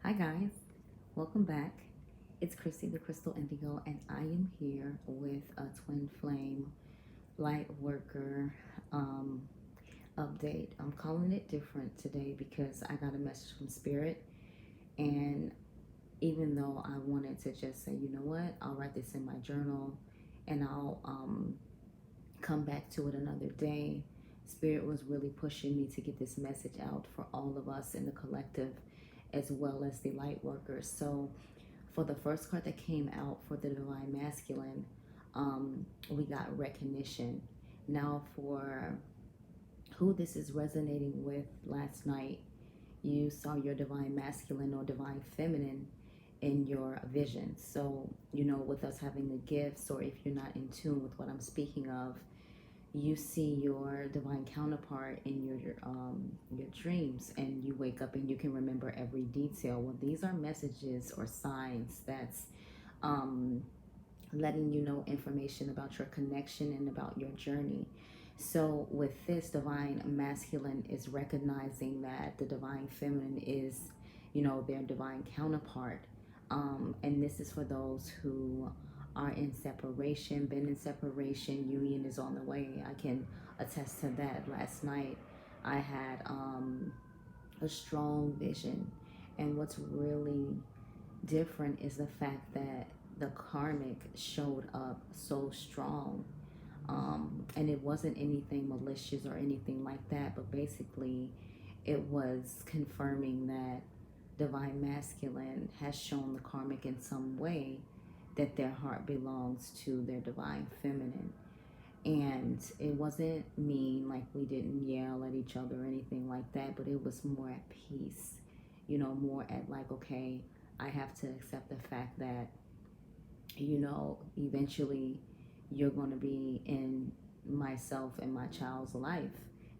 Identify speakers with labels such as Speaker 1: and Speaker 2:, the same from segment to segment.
Speaker 1: Hi guys, welcome back. It's Chrissy the Crystal Indigo, and I am here with a twin flame light worker um, update. I'm calling it different today because I got a message from Spirit, and even though I wanted to just say, you know what, I'll write this in my journal and I'll come back to it another day. Spirit was really pushing me to get this message out for all of us in the collective as well as the light workers. So for the first card that came out for the Divine Masculine, we got recognition. Now for who this is resonating with last night, you saw your Divine Masculine or Divine Feminine in your vision. So, you know, with us having the gifts, or if you're not in tune with what I'm speaking of, you see your divine counterpart in your dreams, and you wake up and you can remember every detail. Well, these are messages or signs that's um, letting you know information about your connection and about your journey. So with this, divine masculine is recognizing that the divine feminine is, you know, their divine counterpart. And this is for those who are in separation, been in separation. Union is on the way. I can attest to that. Last night I had a strong vision, and what's really different is the fact that the karmic showed up so strong. And it wasn't anything malicious or anything like that, but basically it was confirming that divine masculine has shown the karmic in some way that their heart belongs to their divine feminine. And it wasn't mean, like we didn't yell at each other or anything like that, but it was more at peace, you know, more at like, okay, I have to accept the fact that, you know, eventually you're going to be in myself and my child's life.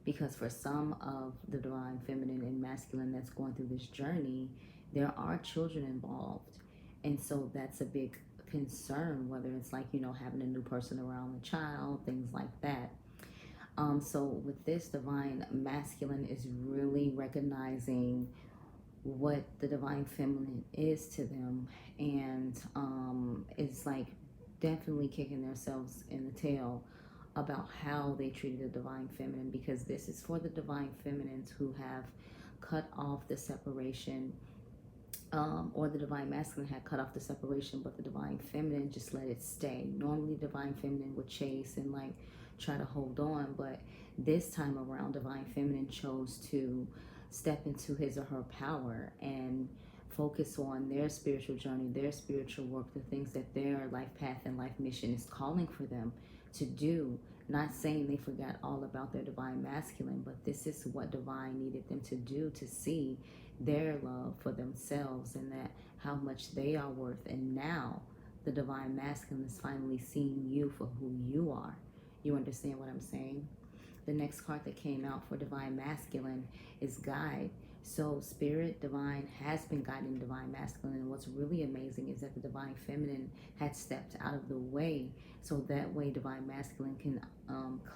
Speaker 1: Because for some of the divine feminine and masculine that's going through this journey, there are children involved. And so that's a big concern, whether it's like, you know, having a new person around the child, things like that. So with this, divine masculine is really recognizing what the divine feminine is to them, and it's like definitely kicking themselves in the tail about how they treated the divine feminine, because this is for the divine feminines who have cut off the separation, or the divine masculine had cut off the separation, but the divine feminine just let it stay. Normally divine feminine would chase and like try to hold on, but this time around divine feminine chose to step into his or her power and focus on their spiritual journey, their spiritual work, the things that their life path and life mission is calling for them to do. Not saying they forgot all about their divine masculine, but this is what divine needed them to do, to see their love for themselves and that how much they are worth. And now the divine masculine is finally seeing you for who you are. You understand what I'm saying? The next card that came out for divine masculine is guide. So spirit divine has been guiding divine masculine, and what's really amazing is that the divine feminine had stepped out of the way, so that way divine masculine can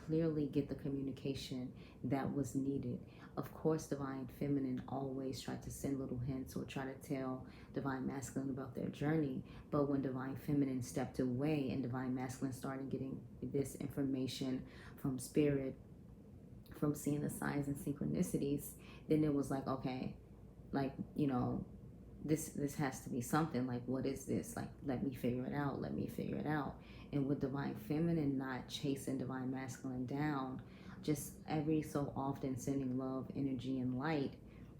Speaker 1: clearly get the communication that was needed. Of course divine feminine always tried to send little hints or try to tell divine masculine about their journey, but when divine feminine stepped away and divine masculine started getting this information from spirit, from seeing the signs and synchronicities, then it was like, okay, like, you know, this has to be something. Like, what is this? Like, let me figure it out. Let me figure it out. And with divine feminine not chasing divine masculine down, just every so often sending love, energy, and light,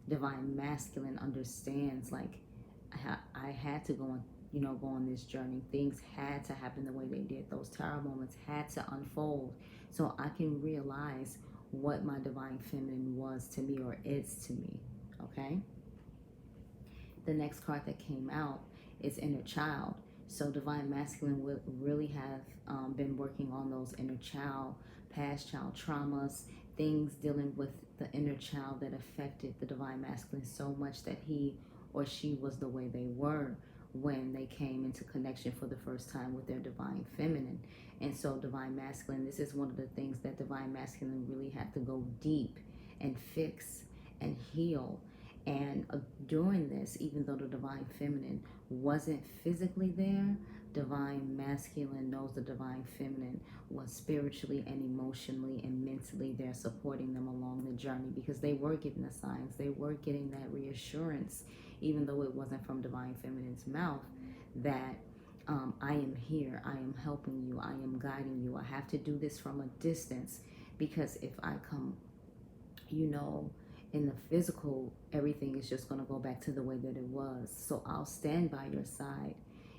Speaker 1: divine masculine understands, like, I had to go on, you know, go on this journey. Things had to happen the way they did. Those tower moments had to unfold so I can realize what my divine feminine was to me or is to me. Okay. The next card that came out is inner child. So divine masculine will really have been working on those inner child, past child traumas, things dealing with the inner child that affected the divine masculine so much that he or she was the way they were when they came into connection for the first time with their divine feminine. And so divine masculine, this is one of the things that divine masculine really had to go deep and fix and heal. And during this, even though the divine feminine wasn't physically there, divine masculine knows the divine feminine was spiritually and emotionally and mentally there supporting them along the journey, because they were getting the signs, they were getting that reassurance, even though it wasn't from divine feminine's mouth, that I am here, I am helping you, I am guiding you. I have to do this from a distance, because if I come, you know, in the physical, everything is just going to go back to the way that it was. So I'll stand by your side,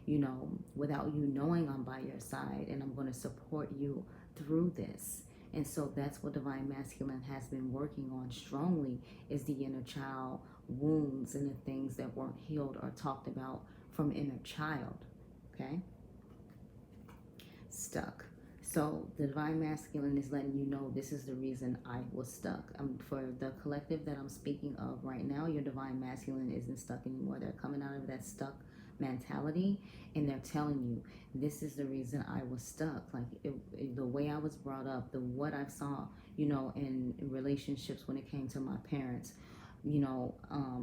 Speaker 1: you know, without you knowing I'm by your side, and I'm going to support you through this. And so that's what divine masculine has been working on strongly, is the inner child wounds and the things that weren't healed or talked about from inner child. Okay? Stuck. So the divine masculine is letting you know this is the reason I was stuck. For the collective that I'm speaking of right now, your divine masculine isn't stuck anymore. They're coming out of that stuck mentality, and they're telling you this is the reason I was stuck. Like the way I was brought up, what I saw, you know, in relationships when it came to my parents, you know,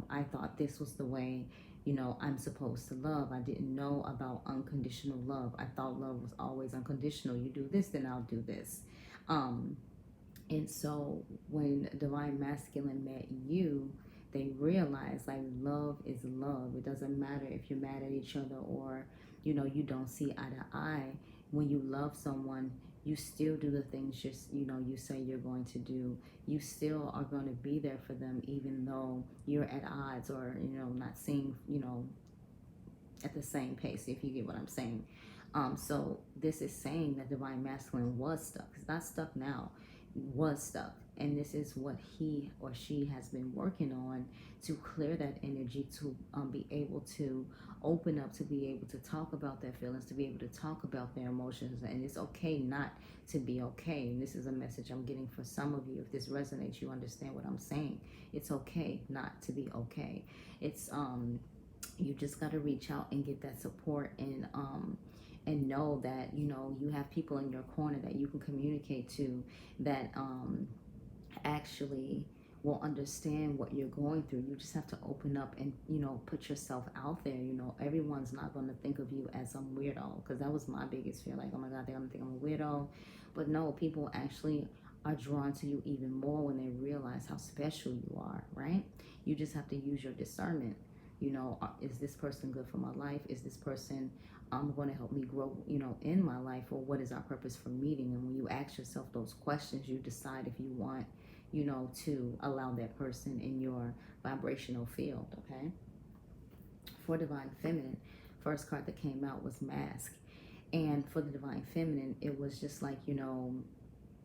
Speaker 1: I thought this was the way, you know, I'm supposed to love. I didn't know about unconditional love. I thought love was always unconditional. You do this, then I'll do this. And so when divine masculine met you, they realized like love is love. It doesn't matter if you're mad at each other or, you know, you don't see eye to eye. When you love someone, you still do the things just, you know, you say you're going to do. You still are going to be there for them, even though you're at odds or, you know, not seeing, you know, at the same pace, if you get what I'm saying. So this is saying that divine masculine was stuck. It's not stuck now, was stuck. And this is what he or she has been working on, to clear that energy, to be able to open up, to be able to talk about their feelings, to be able to talk about their emotions. And it's okay not to be okay. And this is a message I'm getting for some of you. If this resonates, you understand what I'm saying. It's okay not to be okay. It's you just got to reach out and get that support, and know that, you know, you have people in your corner that you can communicate to, that actually will understand what you're going through. You just have to open up and, you know, put yourself out there. You know, everyone's not going to think of you as some weirdo, because that was my biggest fear. Like, oh my God, they're going to think I'm a weirdo. But no, people actually are drawn to you even more when they realize how special you are, right? You just have to use your discernment. You know, is this person good for my life? Is this person going to help me grow, you know, in my life? Or what is our purpose for meeting? And when you ask yourself those questions, you decide if you want, you know, to allow that person in your vibrational field, okay? For divine feminine, first card that came out was mask. And for the divine feminine, it was just like, you know,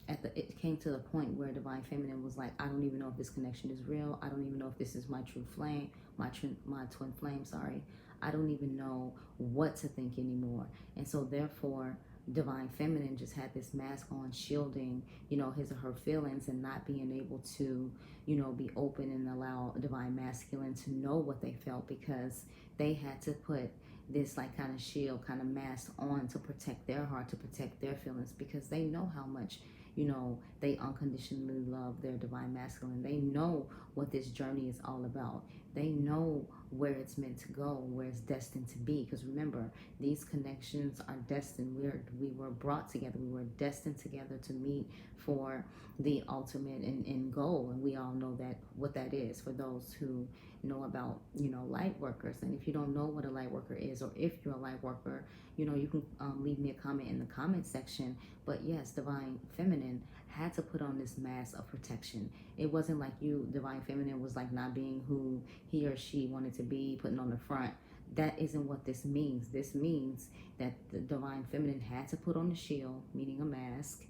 Speaker 1: it came to the point where divine feminine was like, I don't even know if this connection is real. I don't even know if this is my true flame, my twin flame, sorry. I don't even know what to think anymore. And so therefore, divine feminine just had this mask on, shielding, you know, his or her feelings, and not being able to, you know, be open and allow divine masculine to know what they felt, because they had to put this like kind of shield, kind of mask on to protect their heart, to protect their feelings, because they know how much, you know, they unconditionally love their divine masculine. They know what this journey is all about. They know where it's meant to go, where it's destined to be. Because remember, these connections are destined. We were brought together. We were destined together to meet for the ultimate and goal. And we all know that what that is, for those who know about, you know, light workers. And if you don't know what a light worker is, or if you're a light worker, you know, you can leave me a comment in the comment section. But yes, divine feminine had to put on this mask of protection. It wasn't like you, divine feminine, was like not being who he or she wanted to be, putting on the front. That isn't what this means. This means that the divine feminine had to put on the shield, meaning a mask,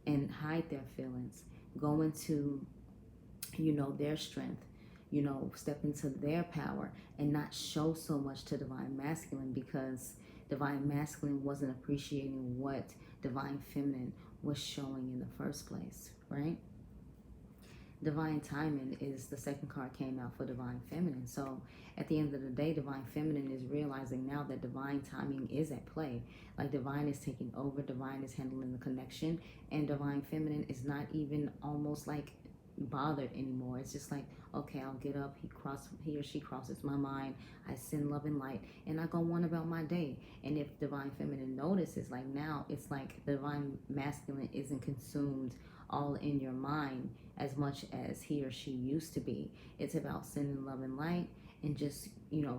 Speaker 1: and hide their feelings, go into, you know, their strength, you know, step into their power, and not show so much to divine masculine, because divine masculine wasn't appreciating what divine feminine was showing in the first place, right? Divine timing is the second card came out for divine feminine. So at the end of the day, divine feminine is realizing now that divine timing is at play. Like divine is taking over, divine is handling the connection, and divine feminine is not even almost like bothered anymore. It's just like, okay, I'll get up, he or she crosses my mind, I send love and light, and I go on about my day. And if divine feminine notices, like now it's like the divine masculine isn't consumed all in your mind as much as he or she used to be. It's about sending love and light and just,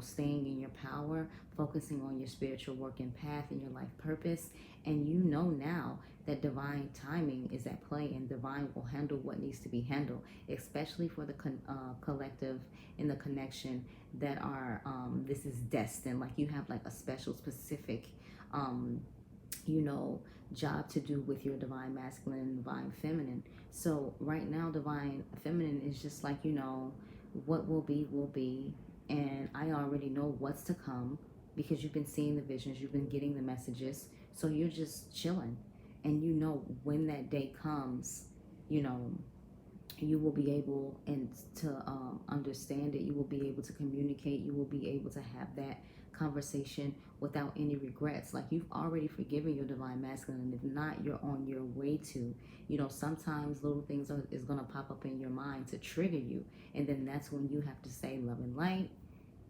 Speaker 1: staying in your power, focusing on your spiritual work and path and your life purpose. And you know now that divine timing is at play, and divine will handle what needs to be handled, especially for the collective in the connection that are, this is destined. Like you have like a special, specific, um, you know, job to do with your divine masculine and divine feminine. So right now, divine feminine is just like, what will be, will be. And I already know what's to come because you've been seeing the visions, you've been getting the messages. So you're just chilling. And when that day comes, you know, you will be able to understand it. You will be able to communicate. You will be able to have that conversation without any regrets. Like you've already forgiven your divine masculine, and if not, you're on your way to. Sometimes little things is going to pop up in your mind to trigger you, and then that's when you have to say love and light.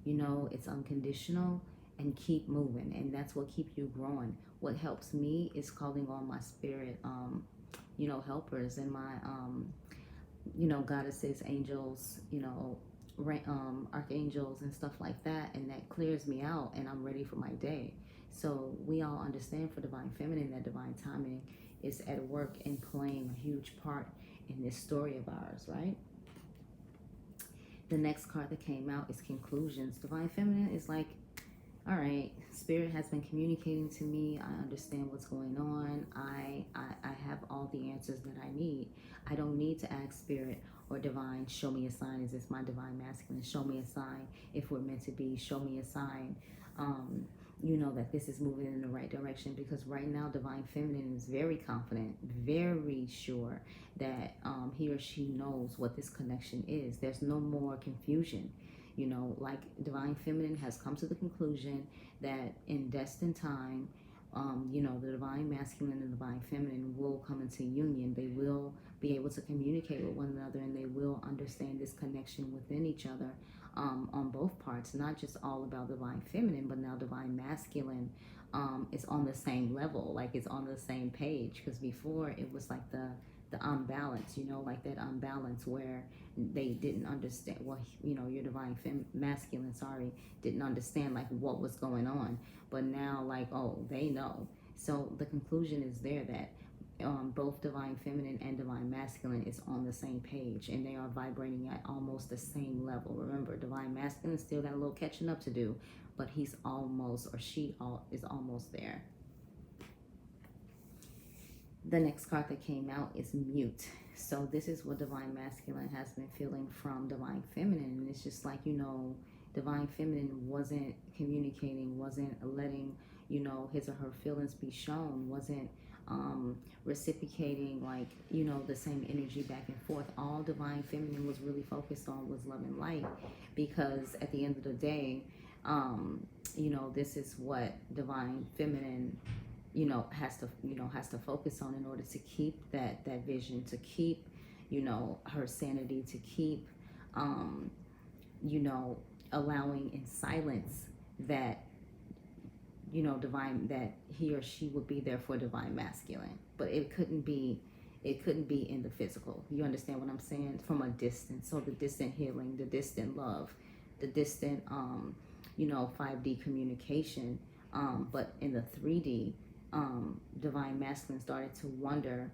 Speaker 1: It's unconditional, and keep moving, and that's what keeps you growing. What helps me is calling on my spirit, helpers, and my goddesses, angels, archangels and stuff like that, and that clears me out, and I'm ready for my day. So we all understand for divine feminine that divine timing is at work and playing a huge part in this story of ours, right? The next card that came out is conclusions. Divine feminine is like, all right, spirit has been communicating to me. I understand what's going on. I have all the answers that I need. I don't need to ask spirit or divine, show me a sign. Is this my divine masculine? Show me a sign. If we're meant to be, show me a sign. That this is moving in the right direction, because right now divine feminine is very confident, very sure that he or she knows what this connection is. There's no more confusion. Like divine feminine has come to the conclusion that in destined time, the divine masculine and divine feminine will come into union. They will be able to communicate with one another, and they will understand this connection within each other, on both parts, not just all about divine feminine, but now divine masculine is on the same level, like it's on the same page. Because before it was like the unbalance, like that unbalance where they didn't understand, your divine masculine, didn't understand like what was going on. But now, like, oh, they know. So the conclusion is there that both divine feminine and divine masculine is on the same page, and they are vibrating at almost the same level. Remember, divine masculine still got a little catching up to do, but he's almost, or is almost there. The next card that came out is mute. So this is what divine masculine has been feeling from divine feminine. And it's just like, divine feminine wasn't communicating, wasn't letting, his or her feelings be shown, wasn't reciprocating, like, the same energy back and forth. All divine feminine was really focused on was love and light, because at the end of the day, this is what divine feminine has to focus on in order to keep that vision, to keep, her sanity, to keep, allowing in silence that, divine, that he or she would be there for divine masculine. But it couldn't be in the physical. You understand what I'm saying? From a distance. So the distant healing, the distant love, the distant, 5D communication. But in the 3D, divine masculine started to wonder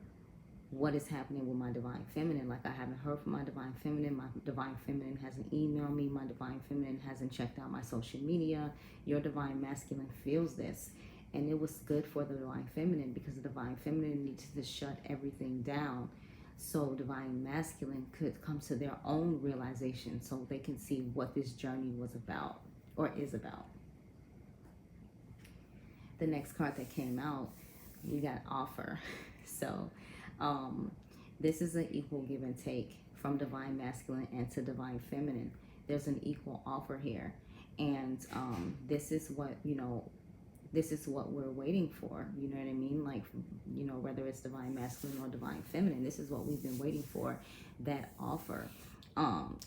Speaker 1: what is happening with my divine feminine. Like, I haven't heard from my divine feminine. My divine feminine hasn't emailed me. My divine feminine hasn't checked out my social media. Your divine masculine feels this. And it was good for the divine feminine, because the divine feminine needs to shut everything down so divine masculine could come to their own realization, so they can see what this journey was about, or is about. The next card that came out, we got offer. So this is an equal give and take from divine masculine and to divine feminine. There's an equal offer here, and this is what this is what we're waiting for. You know what I mean? Like, you know, whether it's divine masculine or divine feminine, this is what we've been waiting for, that offer.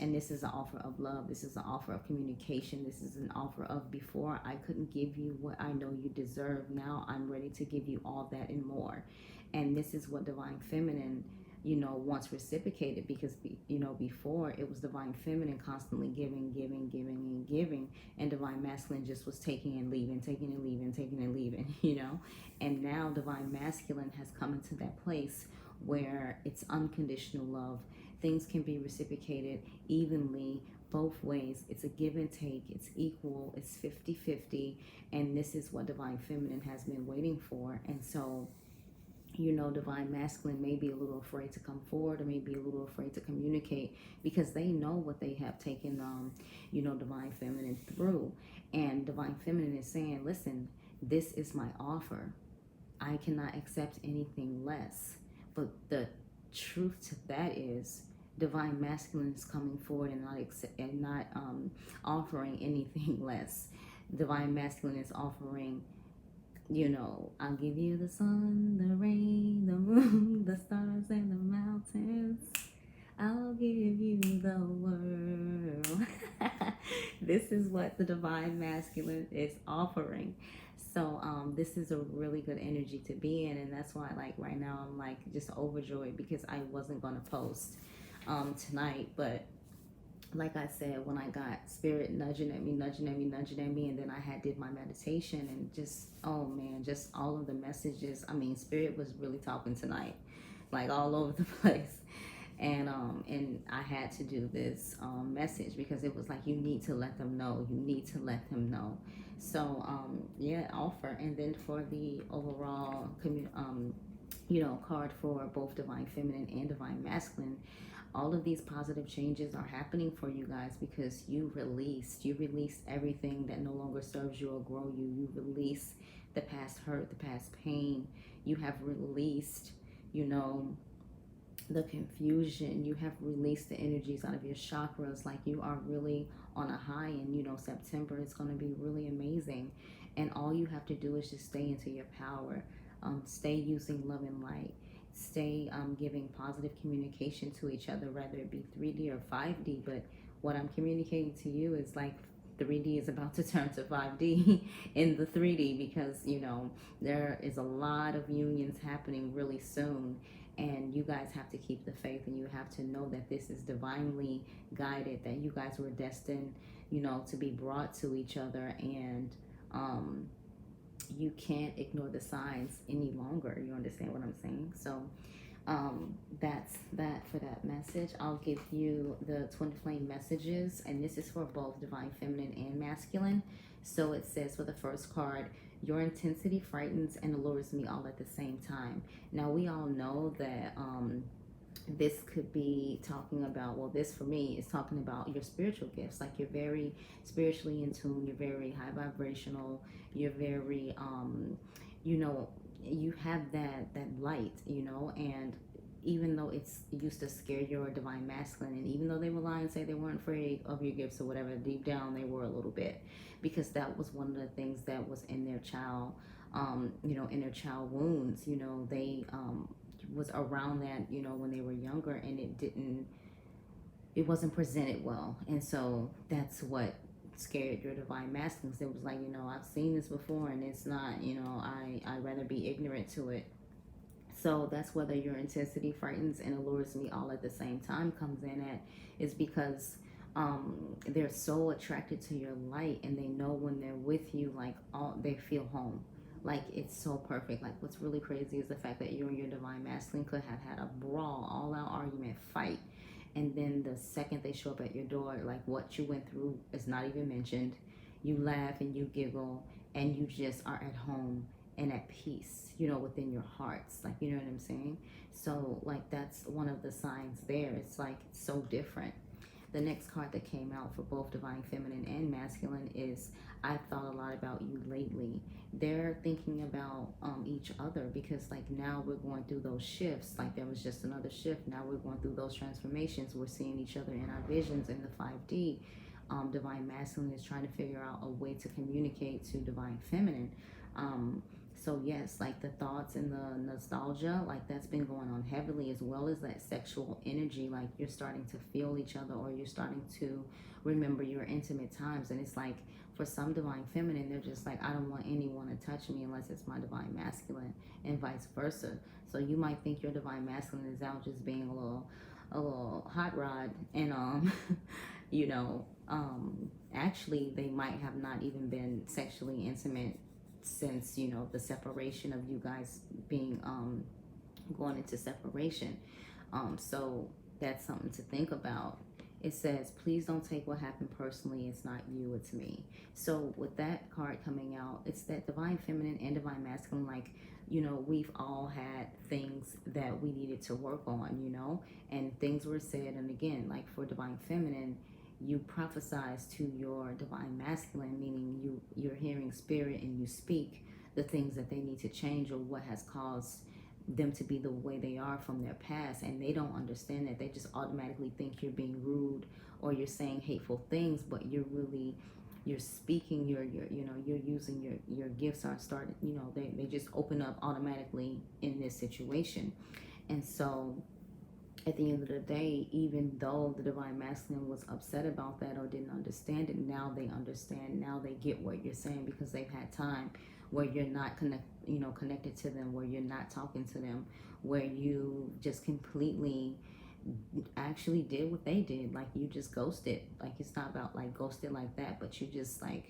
Speaker 1: And this is an offer of love. This is an offer of communication. This is an offer of, before I couldn't give you what I know you deserve, now I'm ready to give you all that and more. And this is what divine feminine, you know, wants reciprocated, because, you know, before it was divine feminine constantly giving, giving, giving, and giving, and divine masculine just was taking and leaving, taking and leaving, taking and leaving, you know. And now divine masculine has come into that place where it's unconditional love. Things can be reciprocated evenly, both ways. It's a give and take. It's equal. It's 50-50. And this is what divine feminine has been waiting for. And so, you know, divine masculine may be a little afraid to come forward, or may be a little afraid to communicate, because they know what they have taken, you know, divine feminine through. And divine feminine is saying, listen, this is my offer. I cannot accept anything less. But the truth to that is, divine masculine is coming forward and not offering anything less. Divine masculine is offering, you know, I'll give you the sun, the rain, the moon, the stars, and the mountains. I'll give you the world. This is what the divine masculine is offering. So this is a really good energy to be in, and that's why, like, right now I'm like just overjoyed, because I wasn't going to post tonight, but like I said, when I got spirit nudging at me, and then I did my meditation, and just, oh man, just all of the messages. I mean, spirit was really talking tonight, like all over the place. And I had to do this message, because it was like, you need to let them know. You need to let them know. So yeah, offer. And then for the overall you know, card for both divine feminine and divine masculine, all of these positive changes are happening for you guys, because you released everything that no longer serves you or grow you. You release the past hurt, the past pain. You have released, you know, the confusion. You have released the energies out of your chakras. Like, you are really on a high, and you know, September is going to be really amazing. And all you have to do is just stay into your power. Stay using love and light. Stay giving positive communication to each other, whether it be 3D or 5D. But what I'm communicating to you is like, 3D is about to turn to 5D in the 3D, because, you know, there is a lot of unions happening really soon. And you guys have to keep the faith, and you have to know that this is divinely guided, that you guys were destined, you know, to be brought to each other. And you can't ignore the signs any longer. You understand what I'm saying? So that's that for that message. I'll give you the twin flame messages, and this is for both divine feminine and masculine. So it says, for the first card, your intensity frightens and allures me all at the same time. Now, we all know that this could be talking about, well, this for me is talking about your spiritual gifts. Like, you're very spiritually in tune, you're very high vibrational, you're very you know, you have that light, you know. And even though it's used to scare your divine masculine, and even though they will lie and say they weren't afraid of your gifts or whatever, deep down they were a little bit, because that was one of the things that was in their child, you know, in their child wounds. You know, they was around that, you know, when they were younger, and it wasn't presented well. And so that's what scared your divine masculine. It was like, you know, I've seen this before, and it's not, you know, I'd rather be ignorant to it. So that's whether your intensity frightens and allures me all at the same time comes in at, is because they're so attracted to your light, and they know when they're with you, like, they feel home. Like, it's so perfect. Like, what's really crazy is the fact that you and your divine masculine could have had a brawl, all-out argument, fight, and then the second they show up at your door, like, what you went through is not even mentioned. You laugh and you giggle, and you just are at home and at peace, you know, within your hearts. Like, you know what I'm saying? So, like, that's one of the signs there. It's like, it's so different. The next card that came out for both divine feminine and masculine is, I thought a lot about you lately. They're thinking about each other, because, like, now we're going through those shifts. Like, there was just another shift. Now we're going through those transformations. We're seeing each other in our visions in the 5D. Divine Masculine is trying to figure out a way to communicate to Divine Feminine. So yes, like the thoughts and the nostalgia, like that's been going on heavily, as well as that sexual energy. Like you're starting to feel each other, or you're starting to remember your intimate times. And it's like for some Divine Feminine, they're just like, I don't want anyone to touch me unless it's my Divine Masculine, and vice versa. So you might think your Divine Masculine is out just being a little hot rod, and you know, actually they might have not even been sexually intimate since, you know, the separation of you guys being going into separation. So that's something to think about. It says, please don't take what happened personally. It's not you, it's me. So with that card coming out, it's that Divine Feminine and Divine Masculine, like, you know, we've all had things that we needed to work on, you know, and things were said. And again, like for Divine Feminine, you prophesize to your Divine Masculine, meaning you're hearing spirit and you speak the things that they need to change, or what has caused them to be the way they are from their past. And they don't understand that. They just automatically think you're being rude or you're saying hateful things, but you're speaking, you're you know, you're using your gifts are starting, you know, they just open up automatically in this situation. And so at the end of the day, even though the Divine Masculine was upset about that or didn't understand it, now they understand. Now they get what you're saying, because they've had time where you're not connected to them, where you're not talking to them, where you just completely actually did what they did. Like you just ghosted. Like it's not about like ghosted like that, but you just like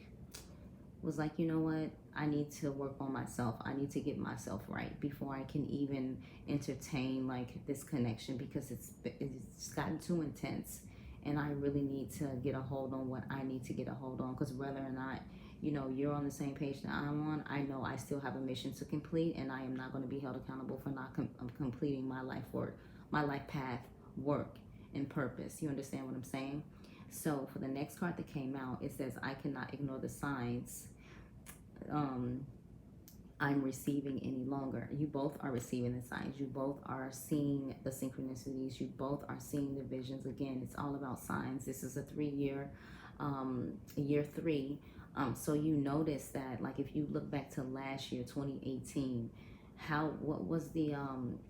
Speaker 1: was like, you know what, I need to work on myself. I need to get myself right before I can even entertain like this connection, because it's gotten too intense, and I really need to get a hold on what I need to get a hold on. Because whether or not, you know, you're on the same page that I'm on, I know I still have a mission to complete, and I am not going to be held accountable for not completing my life work, my life path, work, and purpose. You understand what I'm saying? So for the next card that came out, it says, I cannot ignore the signs I'm receiving any longer. You both are receiving the signs. You both are seeing the synchronicities. You both are seeing the visions. Again, it's all about signs. This is a 3-year, year 3. So you notice that, like, if you look back to last year, 2018, what was the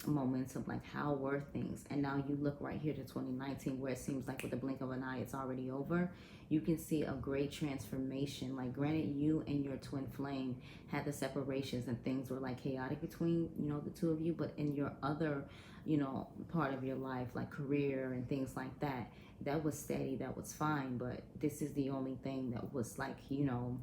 Speaker 1: momentum, like how were things? And now you look right here to 2019, where it seems like with the blink of an eye it's already over. You can see a great transformation. Like, granted, you and your twin flame had the separations and things were like chaotic between, you know, the two of you, but in your other, you know, part of your life, like career and things like that, that was steady, that was fine. But this is the only thing that was like, you know,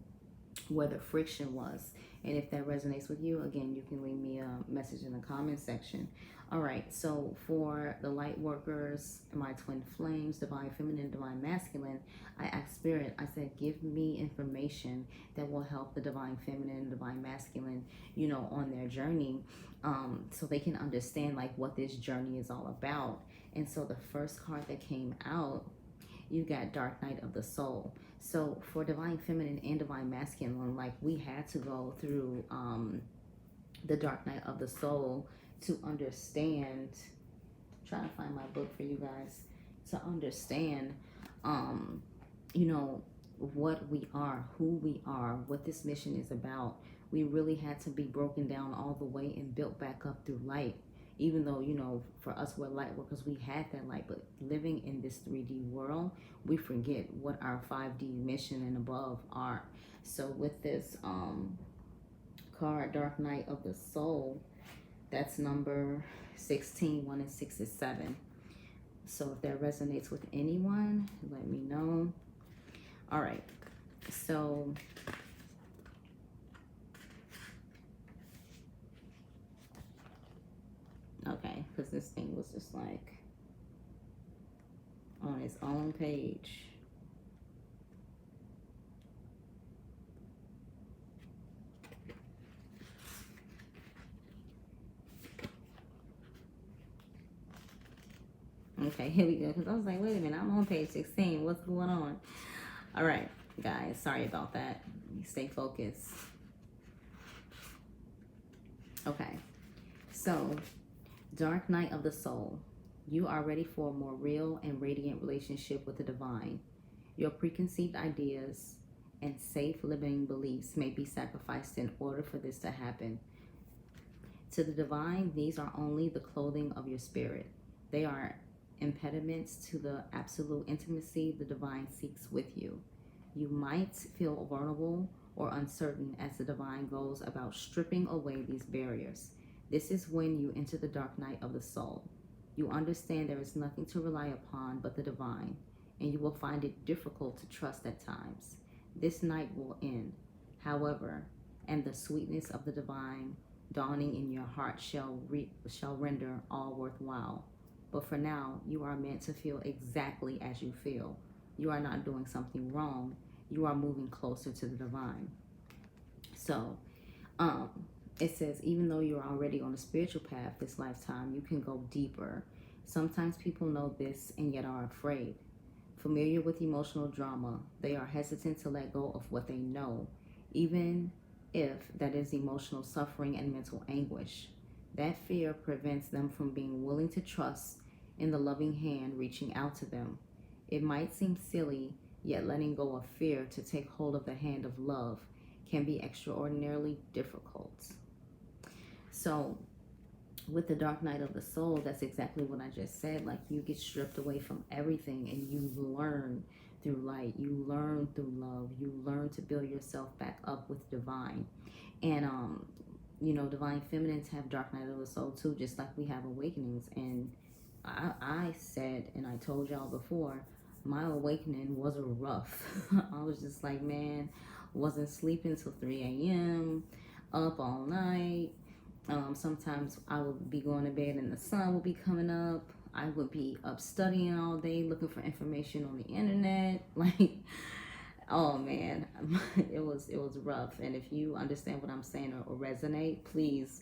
Speaker 1: where the friction was. And if that resonates with you, again, you can leave me a message in the comment section. All right, so for the light workers, my twin flames, Divine Feminine, Divine Masculine, I asked Spirit, I said, give me information that will help the Divine Feminine, Divine Masculine, you know, on their journey, so they can understand like what this journey is all about. And so the first card that came out, you got Dark Night of the Soul. So for Divine Feminine and Divine Masculine, like we had to go through the Dark Night of the Soul to understand, trying to find my book for you guys, to understand, you know, what we are, who we are, what this mission is about. We really had to be broken down all the way and built back up through light. Even though, you know, for us, we're light workers, we had that light, but living in this 3D world, we forget what our 5D mission and above are. So with this card, Dark Night of the Soul, that's number 16, 1 and 6 is 7. So if that resonates with anyone, let me know. All right, so okay, because this thing was just like on its own page. Okay, here we go. Because I was like, wait a minute, I'm on page 16. What's going on? All right, guys, sorry about that. Stay focused. Okay, so Dark Night of the Soul. You are ready for a more real and radiant relationship with the divine. Your preconceived ideas and safe limiting beliefs may be sacrificed in order for this to happen. To the divine, these are only the clothing of your spirit. They are impediments to the absolute intimacy the divine seeks with you. You might feel vulnerable or uncertain as the divine goes about stripping away these barriers. This is when you enter the dark night of the soul. You understand there is nothing to rely upon but the divine, and you will find it difficult to trust at times. This night will end, however, and the sweetness of the divine dawning in your heart shall render all worthwhile. But for now, you are meant to feel exactly as you feel. You are not doing something wrong. You are moving closer to the divine. So, it says, even though you're already on a spiritual path this lifetime, you can go deeper. Sometimes people know this and yet are afraid. Familiar with emotional drama, they are hesitant to let go of what they know, even if that is emotional suffering and mental anguish. That fear prevents them from being willing to trust in the loving hand reaching out to them. It might seem silly, yet letting go of fear to take hold of the hand of love can be extraordinarily difficult. So, with the dark night of the soul, that's exactly what I just said. Like, you get stripped away from everything and you learn through light, you learn through love, you learn to build yourself back up with divine. And divine feminines have dark night of the soul too, just like we have awakenings. And I said, and I told y'all before, my awakening was rough. I was just like, man, wasn't sleeping till 3 a.m., up all night. Sometimes I would be going to bed and the sun would be coming up. I would be up studying all day, looking for information on the internet. Like, oh man, it was rough. And if you understand what I'm saying or resonate, please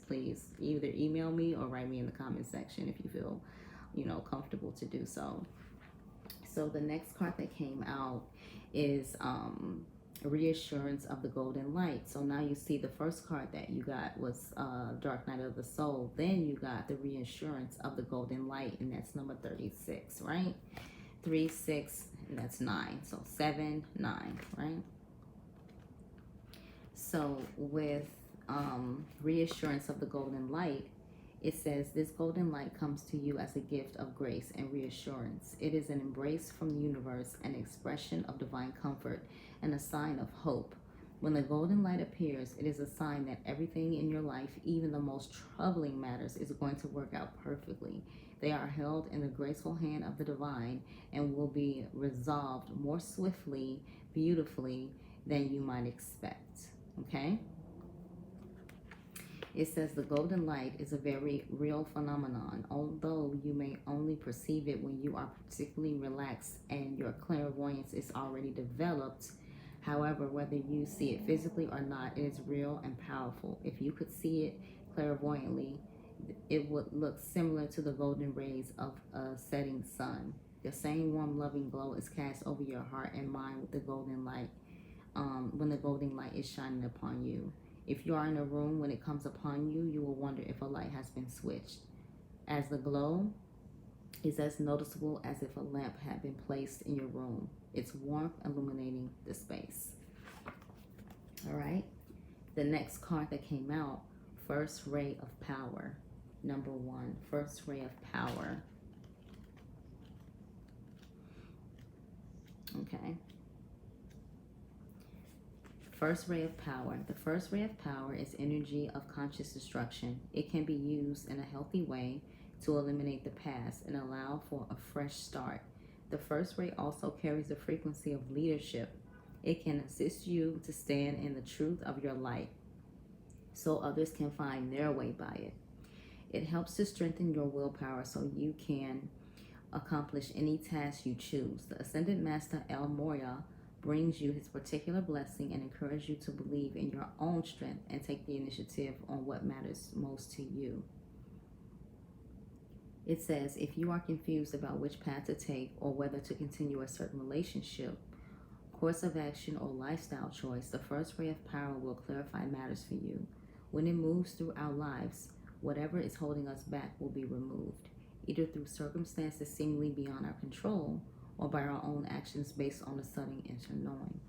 Speaker 1: either email me or write me in the comment section if you feel, comfortable to do so. So the next card that came out is reassurance of the golden light. So now you see the first card that you got was dark night of the soul. Then you got the reassurance of the golden light, and that's number 36, right? 3, 6, and that's 9. So 7, 9, right? So with reassurance of the golden light, it says this golden light comes to you as a gift of grace and reassurance. It is an embrace from the universe, an expression of divine comfort, and a sign of hope. When the golden light appears, it is a sign that everything in your life, even the most troubling matters, is going to work out perfectly. They are held in the graceful hand of the divine and will be resolved more swiftly, beautifully than you might expect. Okay? It says the golden light is a very real phenomenon, although you may only perceive it when you are particularly relaxed and your clairvoyance is already developed. However, whether you see it physically or not, it is real and powerful. If you could see it clairvoyantly, it would look similar to the golden rays of a setting sun. The same warm, loving glow is cast over your heart and mind with the golden light, when the golden light is shining upon you. If you are in a room, when it comes upon you, you will wonder if a light has been switched, as the glow is as noticeable as if a lamp had been placed in your room. Its warmth illuminating the space. All right. The next card that came out, first ray of power. Number 1, first ray of power. Okay. First ray of power. The first ray of power is energy of conscious destruction. It can be used in a healthy way to eliminate the past and allow for a fresh start. The first ray also carries the frequency of leadership. It can assist you to stand in the truth of your light so others can find their way by it. It helps to strengthen your willpower so you can accomplish any task you choose. The Ascended Master El Moria brings you his particular blessing and encourages you to believe in your own strength and take the initiative on what matters most to you. It says, if you are confused about which path to take or whether to continue a certain relationship, course of action, or lifestyle choice, the first ray of power will clarify matters for you. When it moves through our lives, whatever is holding us back will be removed, either through circumstances seemingly beyond our control or by our own actions based on a sudden inner knowing.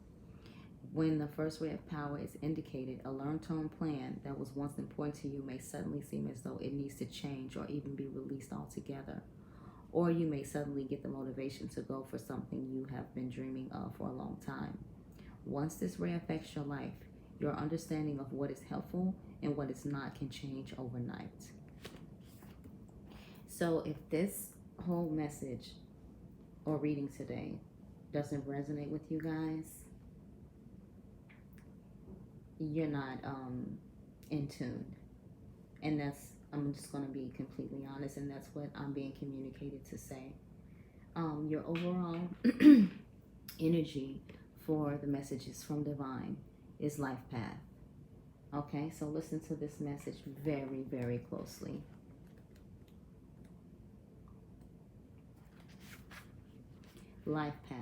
Speaker 1: When the first ray of power is indicated, a long-term plan that was once important to you may suddenly seem as though it needs to change or even be released altogether. Or you may suddenly get the motivation to go for something you have been dreaming of for a long time. Once this ray affects your life, your understanding of what is helpful and what is not can change overnight. So if this whole message or reading today doesn't resonate with you guys, you're not in tune. And I'm just going to be completely honest, and that's what I'm being communicated to say. Your overall energy for the messages from Divine is life path. Okay, so listen to this message very, very closely. Life path.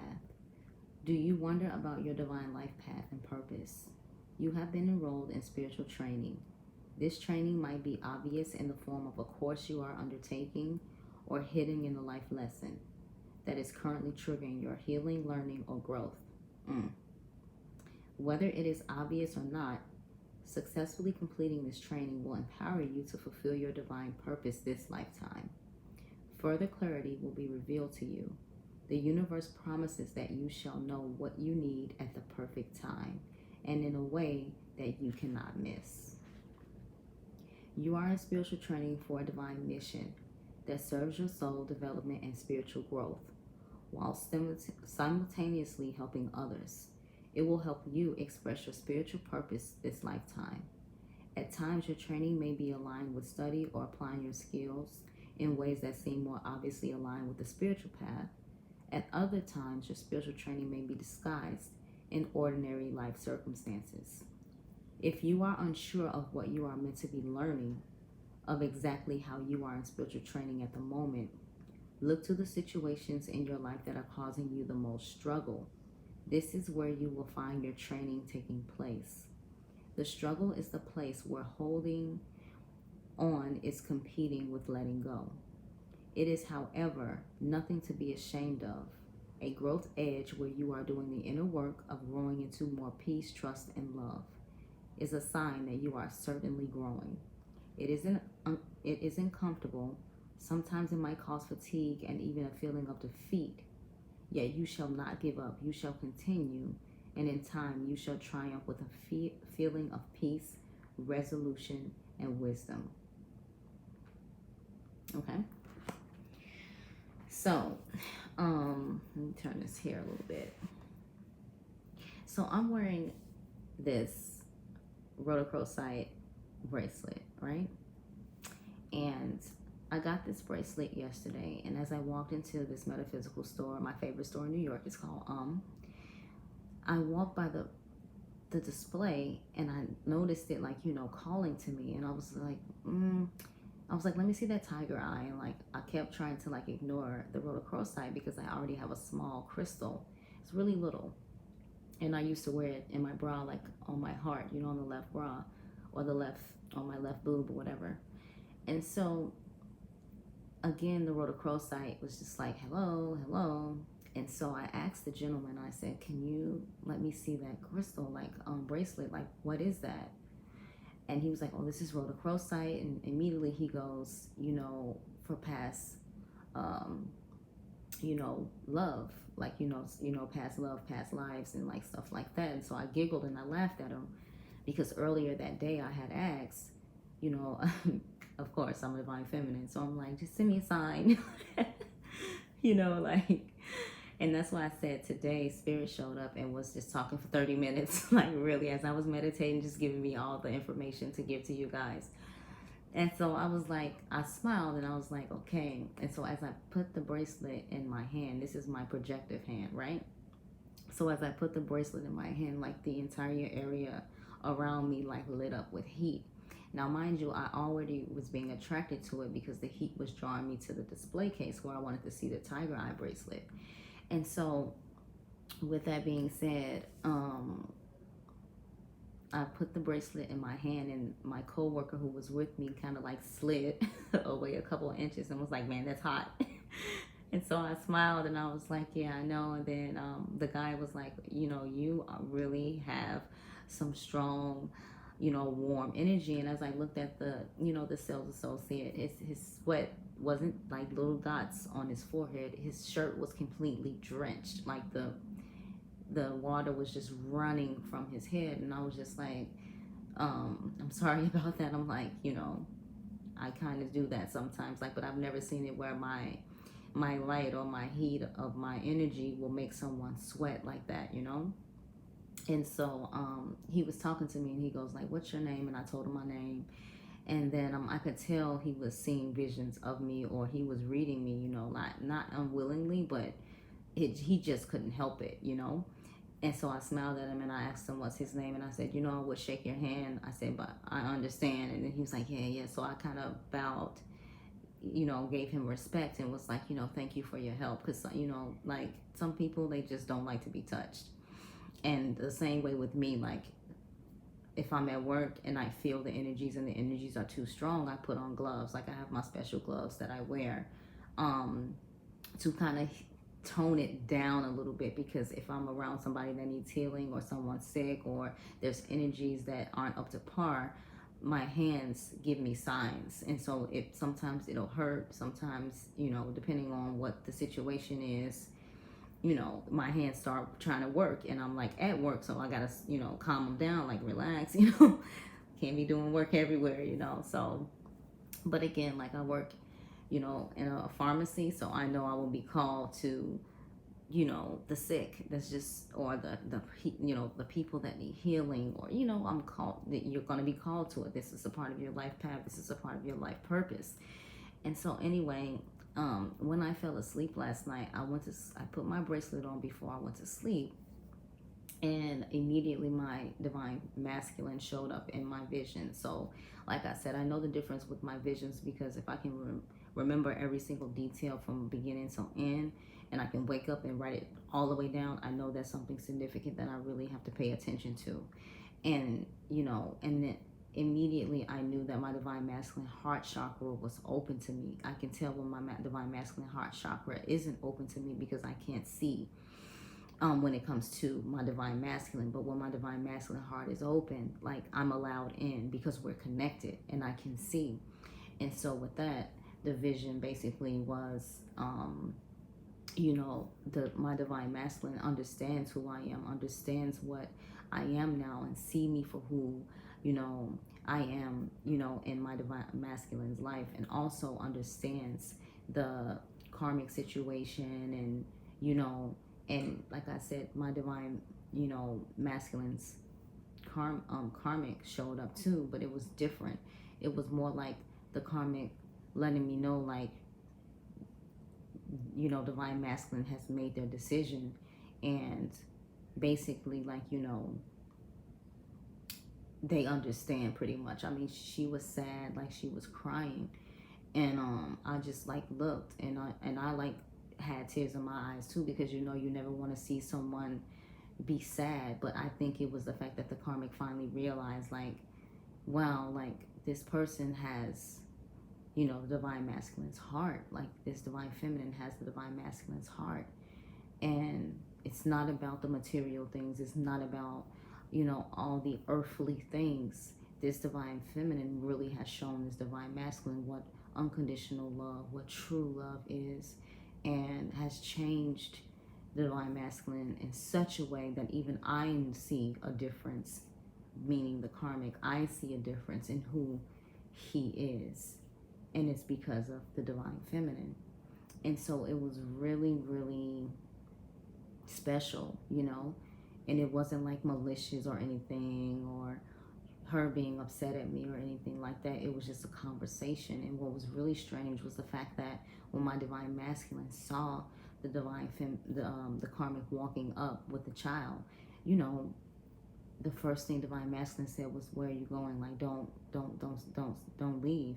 Speaker 1: Do you wonder about your divine life path and purpose? You have been enrolled in spiritual training. This training might be obvious in the form of a course you are undertaking or hidden in a life lesson that is currently triggering your healing, learning, or growth. Whether it is obvious or not, successfully completing this training will empower you to fulfill your divine purpose this lifetime. Further clarity will be revealed to you. The universe promises that you shall know what you need at the perfect time and in a way that you cannot miss. You are in spiritual training for a divine mission that serves your soul development and spiritual growth while simultaneously helping others. It will help you express your spiritual purpose this lifetime. At times, your training may be aligned with study or applying your skills in ways that seem more obviously aligned with the spiritual path. At other times, your spiritual training may be disguised in ordinary life circumstances. If you are unsure of what you are meant to be learning, of exactly how you are in spiritual training at the moment, look to the situations in your life that are causing you the most struggle. This is where you will find your training taking place. The struggle is the place where holding on is competing with letting go. It is, however, nothing to be ashamed of. A growth edge where you are doing the inner work of growing into more peace, trust, and love is a sign that you are certainly growing. It isn't comfortable. Sometimes it might cause fatigue and even a feeling of defeat. Yet you shall not give up. You shall continue, and in time you shall triumph with a feeling of peace, resolution, and wisdom. Okay? So, let me turn this here a little bit. So I'm wearing this rhodochrosite bracelet, right? And I got this bracelet yesterday, and as I walked into this metaphysical store, my favorite store in New York, it's called I walked by the display, and I noticed it, like, calling to me, and I was like, let me see that tiger eye, and like I kept trying to like ignore the rhodochrosite because I already have a small crystal. It's really little, and I used to wear it in my bra, like on my heart, on the left bra, or on my left boob or whatever. And so again, the rhodochrosite was just like, hello. And so I asked the gentleman, I said, can you let me see that crystal, like bracelet, like what is that? And he was like, oh, this is rhodochrosite. And immediately he goes, for past, love, like, past love, past lives, and like stuff like that. And so I giggled and I laughed at him because earlier that day I had asked, of course I'm a divine feminine. So I'm like, just send me a sign, and that's why I said today Spirit showed up and was just talking for 30 minutes, like really, as I was meditating, just giving me all the information to give to you guys. And so I was like, I smiled and I was like, okay. And so as I put the bracelet in my hand, this is my projective hand, right? So as I put the bracelet in my hand, like the entire area around me like lit up with heat. Now, mind you, I already was being attracted to it because the heat was drawing me to the display case where I wanted to see the tiger eye bracelet. And so with that being said, I put the bracelet in my hand, and my coworker who was with me kind of like slid away a couple of inches and was like, man, that's hot. And so I smiled and I was like, yeah, I know. And then the guy was like, you really have some strong, warm energy. And as I looked at the sales associate, his sweat wasn't like little dots on his forehead. His shirt was completely drenched, like the water was just running from his head. And I was just like, I'm sorry about that. I'm like, I kind of do that sometimes, like, but I've never seen it where my light or my heat of my energy will make someone sweat like that. And so he was talking to me and he goes like, what's your name? And I told him my name. And then I could tell he was seeing visions of me, or he was reading me, not unwillingly, but he just couldn't help it. And so I smiled at him and I asked him what's his name, and I said, I would shake your hand. I said, but I understand. And then he was like, yeah, yeah. So I kind of bowed, gave him respect and was like, thank you for your help. Because, like some people, they just don't like to be touched. And the same way with me, like if I'm at work and I feel the energies and the energies are too strong, I put on gloves. Like I have my special gloves that I wear to kind of tone it down a little bit, because if I'm around somebody that needs healing or someone's sick or there's energies that aren't up to par, my hands give me signs. And so sometimes it'll hurt, sometimes, depending on what the situation is, my hands start trying to work and I'm like at work, so I gotta, calm them down, like relax, can't be doing work everywhere, so. But again, like I work, in a pharmacy, so I know I will be called to, the sick, that's just, or the people that need healing, or I'm called, that you're going to be called to it. This is a part of your life path, this is a part of your life purpose. And so anyway, when I fell asleep last night, I put my bracelet on before I went to sleep, and immediately my divine masculine showed up in my vision. So like I said, I know the difference with my visions, because if I can remember every single detail from beginning to end, and I can wake up and write it all the way down, I know that's something significant that I really have to pay attention to. And and then immediately I knew that my divine masculine heart chakra was open to me. I can tell when my divine masculine heart chakra isn't open to me, because I can't see when it comes to my divine masculine. But when my divine masculine heart is open, like I'm allowed in, because we're connected and I can see. And so with that, the vision basically was my divine masculine understands who I am, understands what I am now, and see me for who I am, in my divine masculine's life, and also understands the karmic situation, and and like I said, my divine, masculine's karmic showed up too, but it was different. It was more like the karmic letting me know, like, divine masculine has made their decision, and basically, like, they understand pretty much. I mean, she was sad, like she was crying, and I just like looked, and I like had tears in my eyes too, because you never want to see someone be sad. But I think it was the fact that the karmic finally realized, like, wow, like this person has the divine masculine's heart, like this divine feminine has the divine masculine's heart. And it's not about the material things, it's not about all the earthly things. This divine feminine really has shown this divine masculine what unconditional love, what true love is, and has changed the divine masculine in such a way that even I see a difference, meaning the karmic, I see a difference in who he is. And it's because of the divine feminine. And so it was really, really special, and it wasn't like malicious or anything, or her being upset at me or anything like that. It was just a conversation. And what was really strange was the fact that when my divine masculine saw the divine the karmic walking up with the child, the first thing divine masculine said was, "Where are you going? Like, don't leave."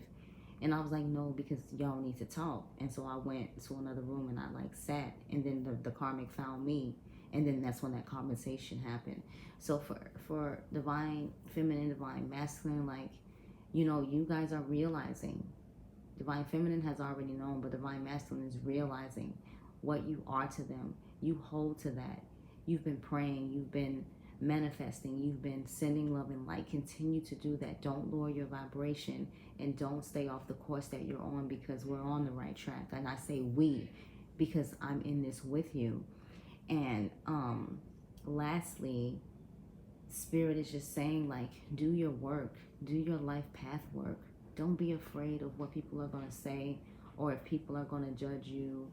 Speaker 1: And I was like, "No, because y'all need to talk." And so I went to another room and I like sat, and then the karmic found me, and then that's when that conversation happened. So for divine feminine, divine masculine, like, you guys are realizing Divine feminine has already known, but divine masculine is realizing what you are to them. You hold to that. You've been praying, you've been manifesting, you've been sending love and light. Continue to do that. Don't lower your vibration, and don't stay off the course that you're on, because we're on the right track. And I say we because I'm in this with you. And lastly, Spirit is just saying, like, do your work, do your life path work. Don't be afraid of what people are going to say, or if people are going to judge you.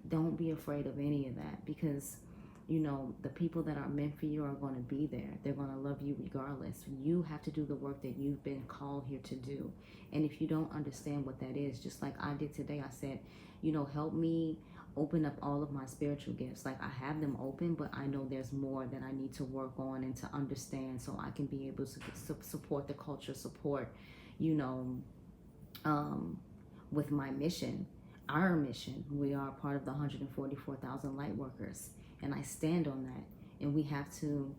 Speaker 1: Don't be afraid of any of that, because you know the people that are meant for you are going to be there. They're going to love you regardless. You have to do the work that you've been called here to do. And if you don't understand what that is, just like I did today, I said, you know, help me open up all of my spiritual gifts. Like, I have them open, but I know there's more that I need to work on and to understand, so I can be able to support the culture, support, you know, with my mission, our mission. We are part of the 144,000 light workers, and I stand on that. And we have to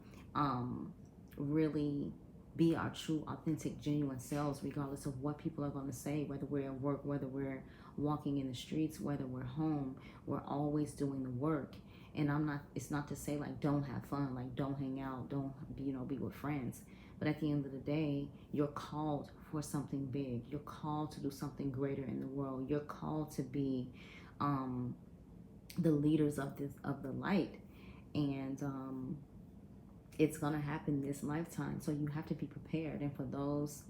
Speaker 1: really be our true, authentic, genuine selves, regardless of what people are going to say, whether we're at work, whether we're walking in the streets, whether we're home. We're always doing the work. And it's not to say, like, don't have fun, like, don't hang out, don't, you know, be with friends. But at the end of the day, you're called for something big. You're called to do something greater in the world. You're called to be the leaders of the light. And it's going to happen this lifetime. So you have to be prepared. And for those,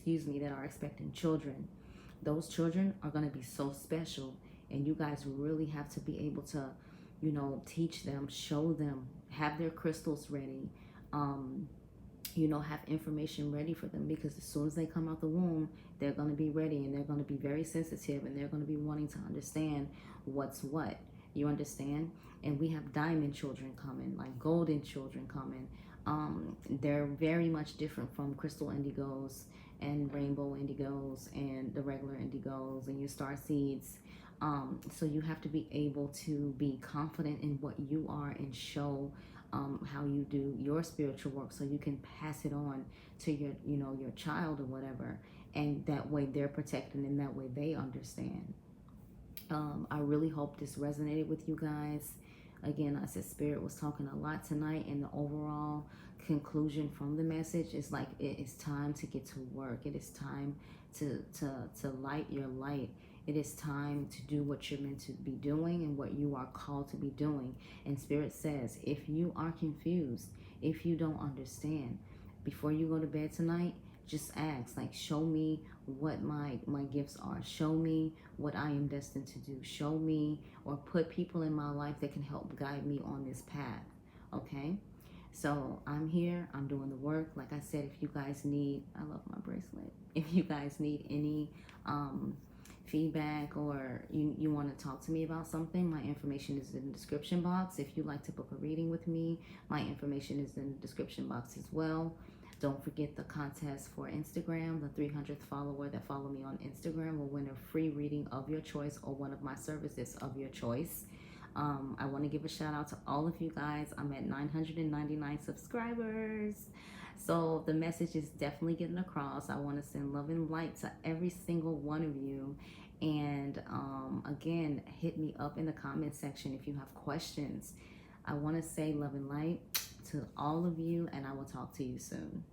Speaker 1: that are expecting children, those children are going to be so special. And you guys really have to be able to, you know, teach them, show them, have their crystals ready, you know, have information ready for them, because as soon as they come out the womb, they're going to be ready, and they're going to be very sensitive, and they're going to be wanting to understand what's what. You understand? And we have diamond children coming, like golden children coming. They're very much different from crystal indigos and rainbow indigos and the regular indigos and your star seeds. So you have to be able to be confident in what you are and show how you do your spiritual work, so you can pass it on to your, you know, your child or whatever. And that way they're protected, and that way they understand. I really hope this resonated with you guys. Again, I said Spirit was talking a lot tonight, and the overall conclusion from the message is like, it is time to get to work. It is time to light your light. It is time to do what you're meant to be doing and what you are called to be doing. And Spirit says, if you are confused, if you don't understand, before you go to bed tonight, just ask, like, show me what my gifts are. Show me what I am destined to do. Show me, or put people in my life that can help guide me on this path. Okay? So I'm here. I'm doing the work. Like I said, if you guys need, I love my bracelet. If you guys need any feedback, or you want to talk to me about something, my information is in the description box. If you'd like to book a reading with me, my information is in the description box as well. Don't forget the contest for Instagram. The 300th follower that follow me on Instagram will win a free reading of your choice, or one of my services of your choice. I want to give a shout out to all of you guys. I'm at 999 subscribers. So the message is definitely getting across. I want to send love and light to every single one of you. And again, hit me up in the comment section if you have questions. I want to say love and light to all of you, and I will talk to you soon.